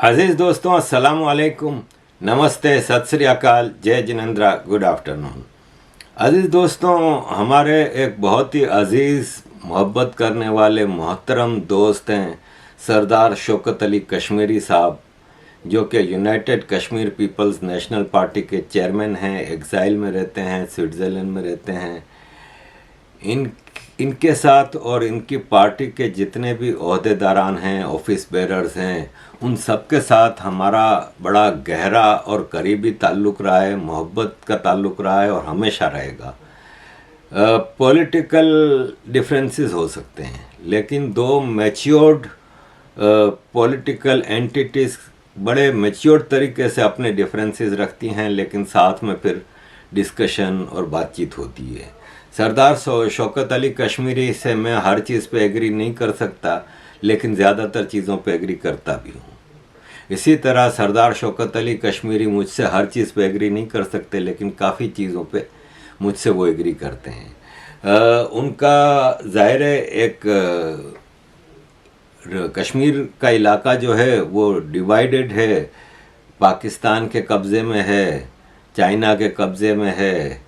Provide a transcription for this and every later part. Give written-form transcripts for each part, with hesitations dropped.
अजीज़ दोस्तों, अस्सलाम वालेकुम, नमस्ते, सत श्री अकाल, जय जिनेंद्रा, गुड आफ्टरनून। अजीज़ दोस्तों, हमारे एक बहुत ही अजीज़ मोहब्बत करने वाले मोहतरम दोस्त हैं सरदार शौकत अली कश्मीरी साहब, जो कि United Kashmir People's National Party के चेयरमैन हैं, एग्ज़ाइल में रहते हैं, स्विट्ज़रलैंड में रहते हैं। इनके साथ और इनकी पार्टी के जितने भी ओहदेदारान हैं, ऑफिस बेरर्स हैं, उन सब के साथ हमारा बड़ा गहरा और करीबी ताल्लुक़ रहा है, मोहब्बत का ताल्लुक़ रहा है और हमेशा रहेगा। पॉलिटिकल डिफरेंसेस हो सकते हैं, लेकिन दो मैच्योर्ड पॉलिटिकल एंटिटीज़ बड़े मैच्योर्ड तरीके से अपने डिफरेंसेस रखती हैं, लेकिन साथ में फिर डिस्कशन और बातचीत होती है। सरदार शौकत अली कश्मीरी से मैं हर चीज़ पे एग्री नहीं कर सकता, लेकिन ज़्यादातर चीज़ों पे एग्री करता भी हूँ। इसी तरह सरदार शौकत अली कश्मीरी मुझसे हर चीज़ पे एग्री नहीं कर सकते, लेकिन काफ़ी चीज़ों पे मुझसे वो एग्री करते हैं। उनका ज़ाहिर है एक कश्मीर का इलाका जो है वो डिवाइडेड है, पाकिस्तान के कब्ज़े में है, चाइना के कब्ज़े में है।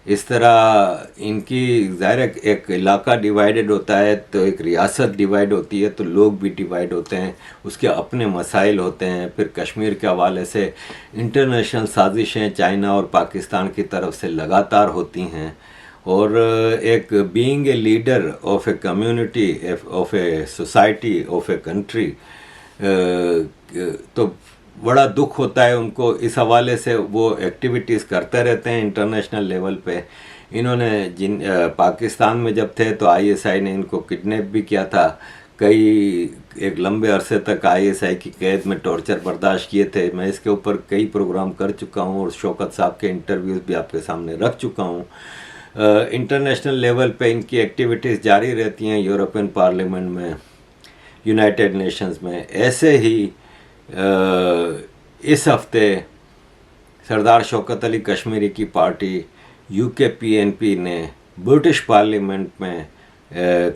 इस तरह इनकी ज़ाहिर एक इलाका डिवाइडेड होता है तो एक रियासत डिवाइड होती है, तो लोग भी डिवाइड होते हैं, उसके अपने मसाइल होते हैं। फिर कश्मीर के हवाले से इंटरनेशनल साजिशें चाइना और पाकिस्तान की तरफ से लगातार होती हैं, और एक being a leader of a community, of a society, of a country, तो बड़ा दुख होता है उनको। इस हवाले से वो एक्टिविटीज़ करते रहते हैं इंटरनेशनल लेवल पे। इन्होंने पाकिस्तान में जब थे तो आईएसआई ने इनको किडनैप भी किया था, एक लंबे अरसे तक आईएसआई की कैद में टॉर्चर बर्दाश्त किए थे। मैं इसके ऊपर कई प्रोग्राम कर चुका हूँ और शौकत साहब के इंटरव्यूज़ भी आपके सामने रख चुका हूँ। इंटरनेशनल लेवल पे इनकी एक्टिविटीज़ जारी रहती हैं, यूरोपियन पार्लियामेंट में, यूनाइटेड नेशंस में। ऐसे ही इस हफ्ते सरदार शौकत अली कश्मीरी की पार्टी UKPNP ने ब्रिटिश पार्लियामेंट में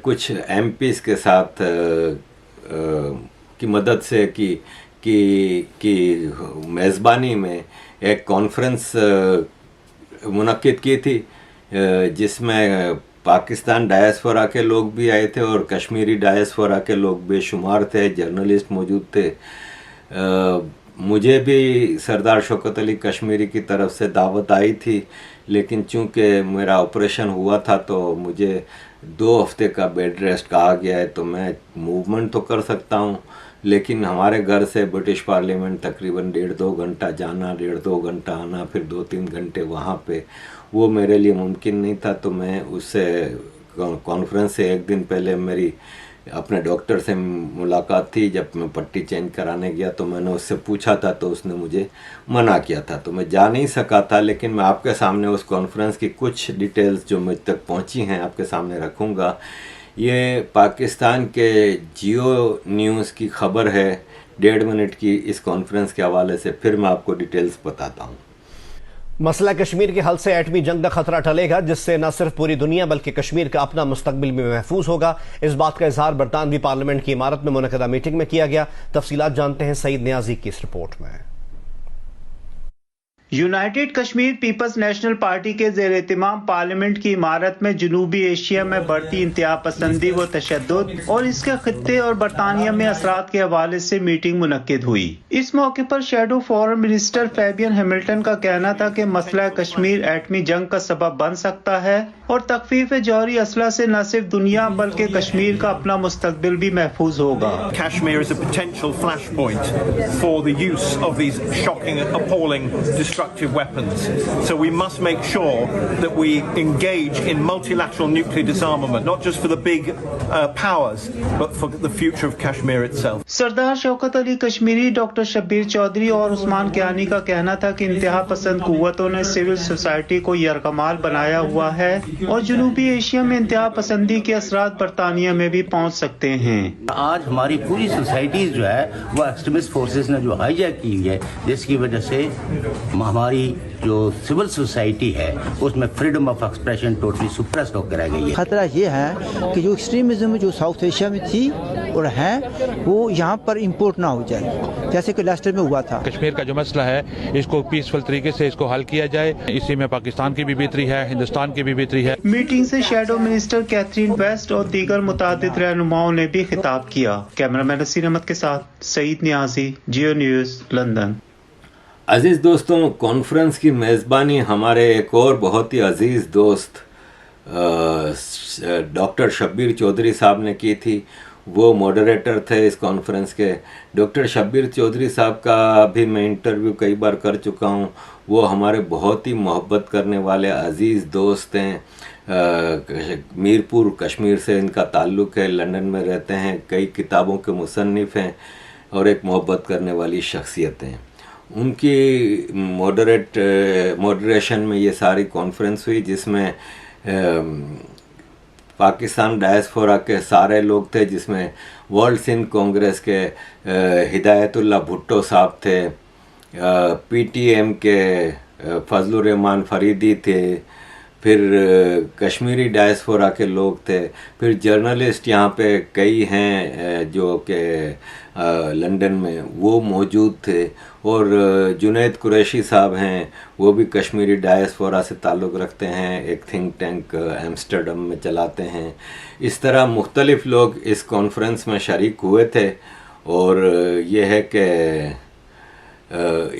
कुछ MPs के साथ की मदद से की मेज़बानी में एक कॉन्फ्रेंस मुनक्किद की थी, जिसमें पाकिस्तान डायस्पोरा के लोग भी आए थे और कश्मीरी डायस्पोरा के लोग बेशुमार थे, जर्नलिस्ट मौजूद थे। मुझे भी सरदार शौकत अली कश्मीरी की तरफ से दावत आई थी, लेकिन चूंकि मेरा ऑपरेशन हुआ था तो मुझे 2 हफ्ते का बेड रेस्ट कहा गया है, तो मैं मूवमेंट तो कर सकता हूँ, लेकिन हमारे घर से ब्रिटिश पार्लियामेंट तकरीबन 1.5-2 घंटा जाना, 1.5-2 घंटा आना, फिर 2-3 घंटे वहाँ पे, वो मेरे लिए मुमकिन नहीं था। तो मैं उससे कॉन्फ्रेंस से एक दिन पहले मेरी अपने डॉक्टर से मुलाकात थी। जब मैं पट्टी चेंज कराने गया तो मैंने उससे पूछा था, तो उसने मुझे मना किया था, तो मैं जा नहीं सका था। लेकिन मैं आपके सामने उस कॉन्फ्रेंस की कुछ डिटेल्स जो मुझ तक पहुंची हैं आपके सामने रखूंगा। ये पाकिस्तान के जियो न्यूज़ की खबर है, 1.5 मिनट की। इस कॉन्फ्रेंस के हवाले से फिर मैं आपको डिटेल्स बताता हूँ। मसला कश्मीर के हल से एटमी जंग का खतरा टलेगा, जिससे न सिर्फ पूरी दुनिया बल्कि कश्मीर का अपना मुस्तकबिल भी महफूज होगा। इस बात का इजहार बरतानवी पार्लियामेंट की इमारत में मुनक़दा मीटिंग में किया गया। तफसीलात जानते हैं सईद न्याजी की इस रिपोर्ट में। United Kashmir People's National Party के ज़ेर एहतमाम पार्लियामेंट की इमारत में जनूबी एशिया में बढ़ती इंतहा पसंदी व तशद्दुद और इसके खित्ते और बरतानिया में असरात के हवाले से मीटिंग मुनक्किद हुई। इस मौके पर shadow foreign minister Fabian Hamilton का कहना था कि मसला कश्मीर एटमी जंग का सबब बन सकता है और तखफीफ जौहरी असला से न सिर्फ दुनिया बल्कि कश्मीर का अपना मुस्तकबिल भी महफूज होगा। Kashmir is a potential flashpoint for the use of these shocking, appalling, destructive weapons. So we must make sure that we engage in multilateral nuclear disarmament, not just for the big powers, but for the future of Kashmir itself. Sardar Shaukat Ali Kashmiri, doctor Shabbir Chaudhry और उस्मान कियानी का कहना था कि इंतहा पसंद कुव्वतों ने civil society को यरगमाल बनाया हुआ है और जनूबी एशिया में इंतहा पसंदी के असरात बरतानिया में भी पहुंच सकते हैं। आज हमारी पूरी सोसाइटीज जो है वो एक्सट्रीमिस्ट फोर्सेस ने जो हाईजैक की है, जिसकी वजह से हमारी जो सिविल सोसाइटी है उसमें freedom of expression totally suppress होकर रह गई है। खतरा ये है कि जो एक्सट्रीमिज्म जो साउथ एशिया में थी और हैं वो यहाँ पर इंपोर्ट ना हो जाए, जैसे कि लेस्टर में हुआ था। कश्मीर का जो मसला है इसको पीसफुल तरीके से इसको हल किया जाए, इसी में पाकिस्तान की भी बेहतरी है, हिंदुस्तान की भी बेहतरी है। मीटिंग से शैडो मिनिस्टर कैथरीन वेस्ट और दीगर मुतादिद रहनुमाओं ने भी खिताब किया। कैमरामैन नसीर अहमद के साथ सईद नियाजी, जियो न्यूज़, लंदन। अजीज़ दोस्तों, कॉन्फ्रेंस की मेज़बानी हमारे एक और बहुत ही अजीज़ दोस्त डॉक्टर शब्बीर चौधरी साहब ने की थी। वो मॉडरेटर थे इस कॉन्फ्रेंस के। डॉक्टर शब्बीर चौधरी साहब का भी मैं इंटरव्यू कई बार कर चुका हूँ। वो हमारे बहुत ही मोहब्बत करने वाले अजीज़ दोस्त हैं। मीरपुर कश्मीर से इनका ताल्लुक़ है, लंदन में रहते हैं, कई किताबों के मुसन्निफ़ हैं और एक मोहब्बत करने वाली शख्सियत हैं। उनकी मॉडरेशन में ये सारी कॉन्फ्रेंस हुई, जिसमें पाकिस्तान डायस्पोरा के सारे लोग थे, जिसमें वर्ल्ड सिंध कांग्रेस के हिदायतुल्लाह भुट्टो साहब थे, पीटीएम के फजलुर रहमान फरीदी थे, फिर कश्मीरी डायस्पोरा के लोग थे, फिर जर्नलिस्ट यहाँ पे कई हैं जो कि लंदन में वो मौजूद थे, और जुनैद कुरैशी साहब हैं, वो भी कश्मीरी डायस्पोरा से ताल्लुक़ रखते हैं, एक थिंक टैंक एम्स्टर्डम में चलाते हैं। इस तरह मुख्तलिफ़ लोग इस कॉन्फ्रेंस में शरीक हुए थे। और ये है कि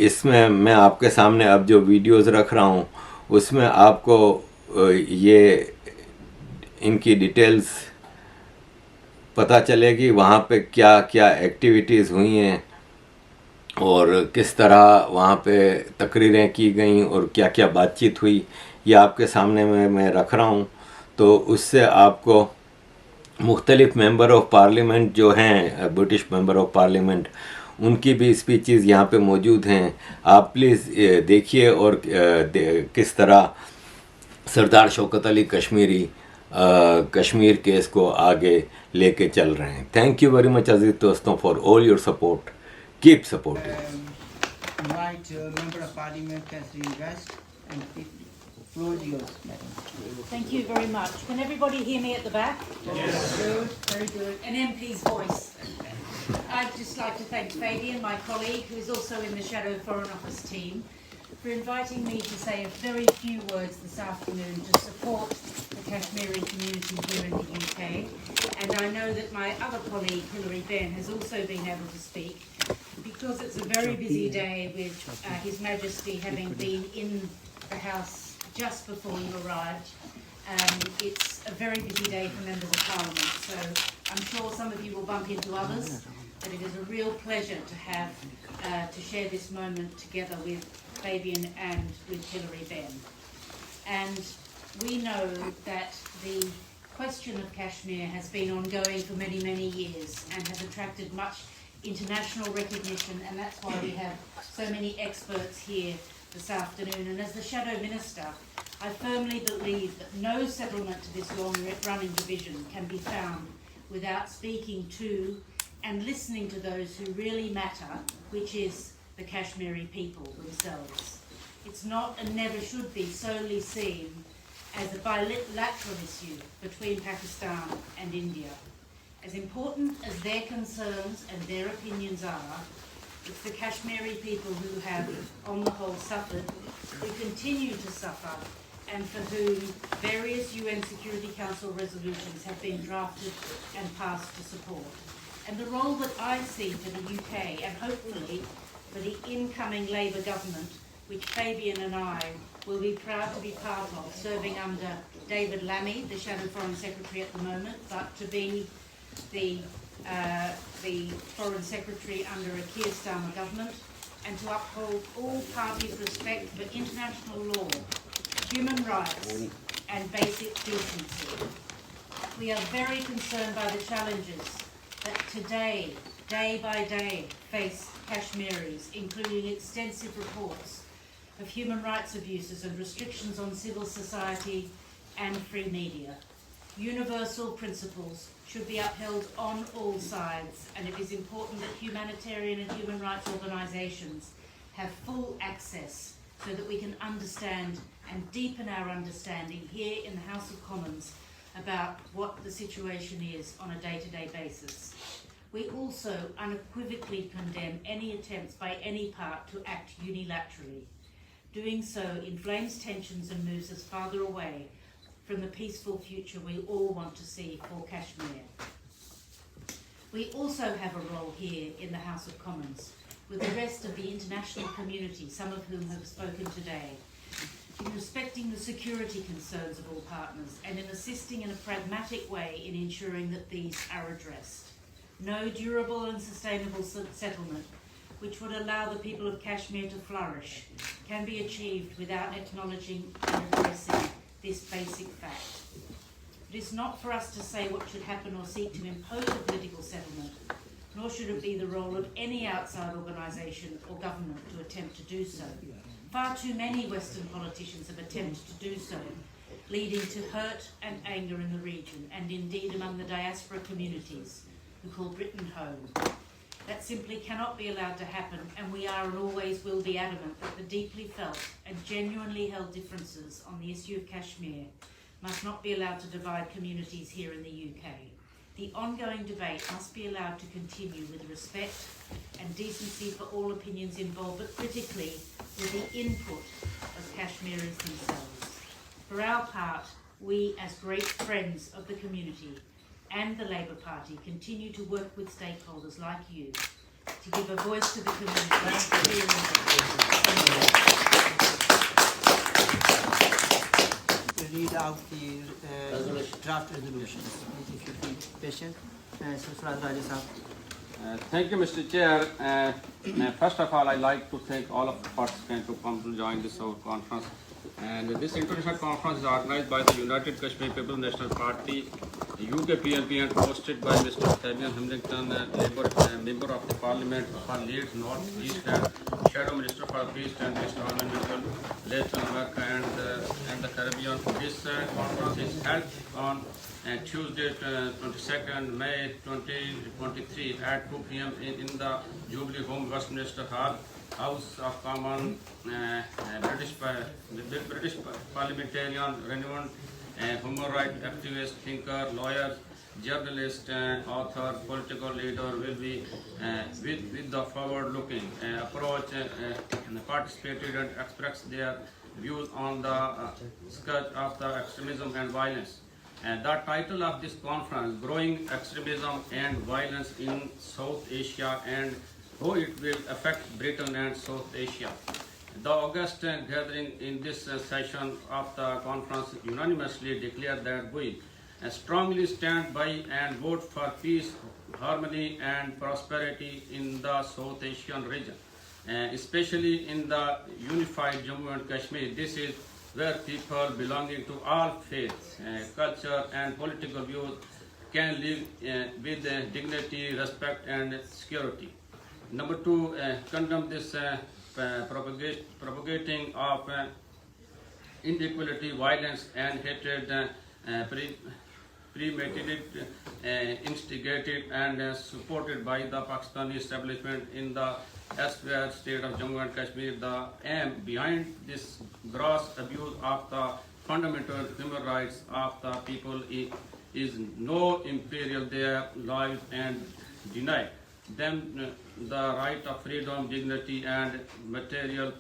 इसमें मैं आपके सामने अब जो वीडियोज़ रख रहा हूँ उसमें आपको ये इनकी डिटेल्स पता चलेगी, वहाँ पे क्या क्या एक्टिविटीज़ हुई हैं और किस तरह वहाँ पे तकरीरें की गई और क्या क्या बातचीत हुई। ये आपके सामने मैं रख रहा हूँ, तो उससे आपको मुख्तलिफ़ मेंबर ऑफ़ पार्लियामेंट जो हैं, ब्रिटिश मेंबर ऑफ़ पार्लियामेंट, उनकी भी स्पीचेस यहाँ पे मौजूद हैं। आप प्लीज़ देखिए और किस तरह सरदार शौकत अली कश्मीरी कश्मीर केस को आगे लेके चल रहे हैं। थैंक यू वेरी मच अजीज दोस्तों for all your support. Keep supporting. Invite Member of Parliament Catherine West, and the floor is yours, madam. Thank you very much. Can everybody hear me at the back? Yes. Good, very good. An MP's voice. I'd just like to thank Fabian, my colleague, who is also in the Shadow Foreign Office team, for inviting me to say a very few words this afternoon to support the Kashmiri community here in the UK. And I know that my other colleague, Hilary Benn, has also been able to speak, because it's a very busy day with His Majesty having been in the House just before you arrived. It's a very busy day for members of Parliament, so I'm sure some of you will bump into others, but it is a real pleasure to have to share this moment together with Fabian and with Hilary Benn. And we know that the question of Kashmir has been ongoing for many, many years and has attracted much international recognition, and that's why we have so many experts here this afternoon. And as the Shadow Minister, I firmly believe that no settlement to this long-running division can be found without speaking to and listening to those who really matter, which is the Kashmiri people themselves. It's not and never should be solely seen as a bilateral issue between Pakistan and India. As important as their concerns and their opinions are, it's the Kashmiri people who have, on the whole, suffered, who continue to suffer, and for whom various UN Security Council resolutions have been drafted and passed to support. And the role that I see for the UK, and hopefully for the incoming Labour government, which Fabian and I will be proud to be part of, serving under David Lammy, the Shadow Foreign Secretary at the moment, but to be the Foreign Secretary under a Keir Starmer government, and to uphold all parties' respect for international law, human rights and basic decency. We are very concerned by the challenges that today, day by day, face Kashmiris, including extensive reports of human rights abuses and restrictions on civil society and free media. Universal principles should be upheld on all sides, and it is important that humanitarian and human rights organisations have full access so that we can understand and deepen our understanding here in the House of Commons about what the situation is on a day-to-day basis. We also unequivocally condemn any attempts by any part to act unilaterally. Doing so inflames tensions and moves us farther away from the peaceful future we all want to see for Kashmir. We also have a role here in the House of Commons with the rest of the international community, some of whom have spoken today, in respecting the security concerns of all partners and in assisting in a pragmatic way in ensuring that these are addressed. No durable and sustainable settlement which would allow the people of Kashmir to flourish can be achieved without acknowledging and addressing this basic fact. It is not for us to say what should happen or seek to impose a political settlement, nor should it be the role of any outside organisation or government to attempt to do so. Far too many Western politicians have attempted to do so, leading to hurt and anger in the region, and indeed among the diaspora communities who call Britain home. That simply cannot be allowed to happen, and we are and always will be adamant that the deeply felt and genuinely held differences on the issue of Kashmir must not be allowed to divide communities here in the UK. The ongoing debate must be allowed to continue with respect and decency for all opinions involved, but critically with the input of Kashmiris themselves. For our part, we as great friends of the community and the Labour Party continue to work with stakeholders like you to give a voice to the community. Read out the draft resolution. If you be patient. Thank you, Mr. Chair. First of all, I'd like to thank all of the participants who come to join this conference. And this international conference is organized by the United Kashmir People's National Party, UKPNP, and hosted by Mr. Fabian Hamilton, Member of the Parliament for Leeds, North East, and Shadow Minister for Peace and Development, Latin America and the Caribbean. This conference is held on Tuesday, 22nd May 2023 at 2 p.m. in the Jubilee Home, Westminster Hall, House of Commons. British parliamentarian, renowned human rights activist, thinker, lawyer, journalist, author, political leader will be with the forward-looking approach participated and expressed their views on the scourge of the extremism and violence. The title of this conference, Growing Extremism and Violence in South Asia and How It Will Affect Britain and South Asia. The August gathering in this session of the conference unanimously declared that we strongly stand by and vote for peace, harmony and prosperity in the South Asian region, especially in the unified Jammu and Kashmir. This is where people belonging to all faiths, culture and political views can live with dignity, respect and security. Number two, condemn this propagating of inequality, violence and hatred premeditated, instigated and supported by the Pakistani establishment in the elsewhere state of Jammu and Kashmir. The aim behind this gross abuse of the fundamental human rights of the people is no imperial their lives and deny them the right of freedom, dignity and material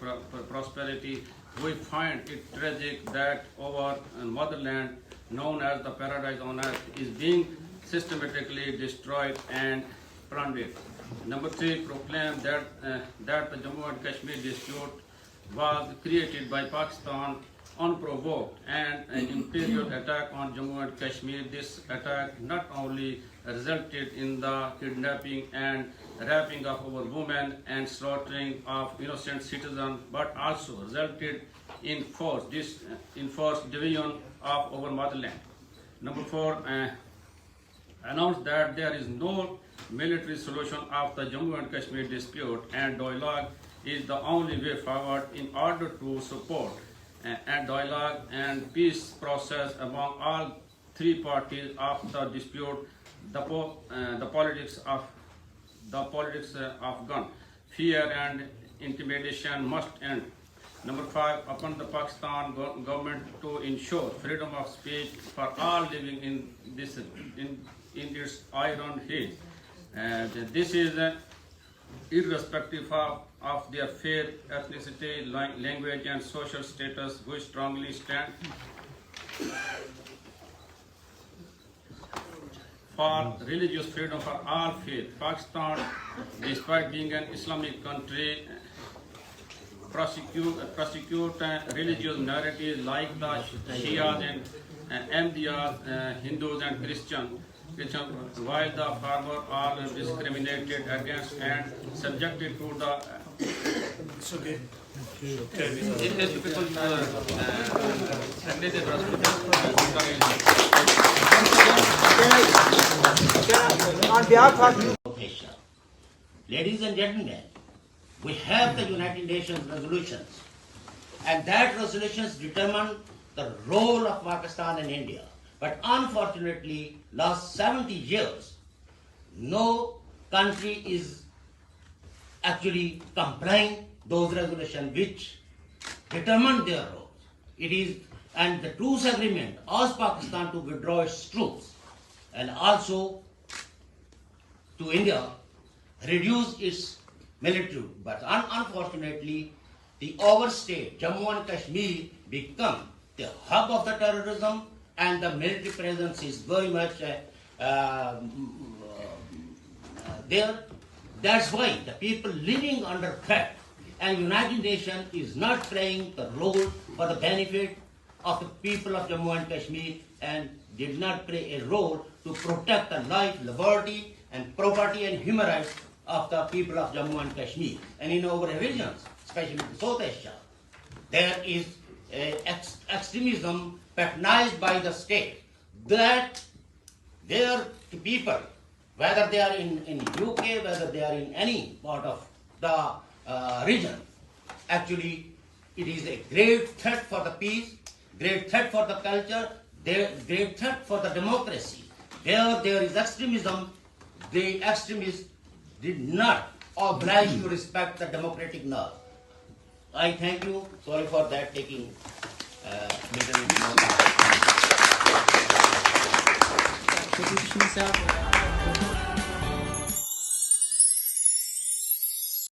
prosperity. We find it tragic that our motherland, known as the paradise on earth, is being systematically destroyed and plundered. Number three, proclaim that the Jammu and Kashmir dispute was created by Pakistan unprovoked and an imperial attack on Jammu and Kashmir. This attack not only resulted in the kidnapping and raping of our women and slaughtering of innocent citizens, but also resulted in forced division of our motherland. Number four, announced that there is no military solution of the Jammu and Kashmir dispute and dialogue is the only way forward in order to support and dialogue and peace process among all three parties of the dispute. The politics of gun, fear and intimidation must end. Number five, upon the Pakistan government to ensure freedom of speech for all living in its iron hills And this is irrespective of their faith, ethnicity, language, and social status, which strongly stand for religious freedom for all faith. Pakistan, despite being an Islamic country, prosecute religious minorities like the Shias and Ahmadiyas, Hindus and Christians, while the former are discriminated against and subjected to the on behalf of ladies and gentlemen, we have the United Nations resolutions, and that resolutions determine the role of Pakistan and India. But unfortunately, last 70 years, no country is actually complying those resolutions which determine their roles. It is, and the truce agreement asked Pakistan to withdraw its troops and also to India reduce its military. But unfortunately, the overstate Jammu and Kashmir become the hub of the terrorism, and the military presence is very much there. That's why the people living under threat, and United Nations is not playing the role for the benefit of the people of Jammu and Kashmir, and did not play a role to protect the life, liberty, and property and human rights of the people of Jammu and Kashmir. And in our regions, especially in South Asia, there is extremism patronized by the state, that their people, whether they are in UK, whether they are in any part of the region, actually it is a great threat for the peace, great threat for the culture, great threat for the democracy. Where there is extremism, the extremists did not oblige to respect the democratic norm. I thank you. Sorry for that taking little bit more time.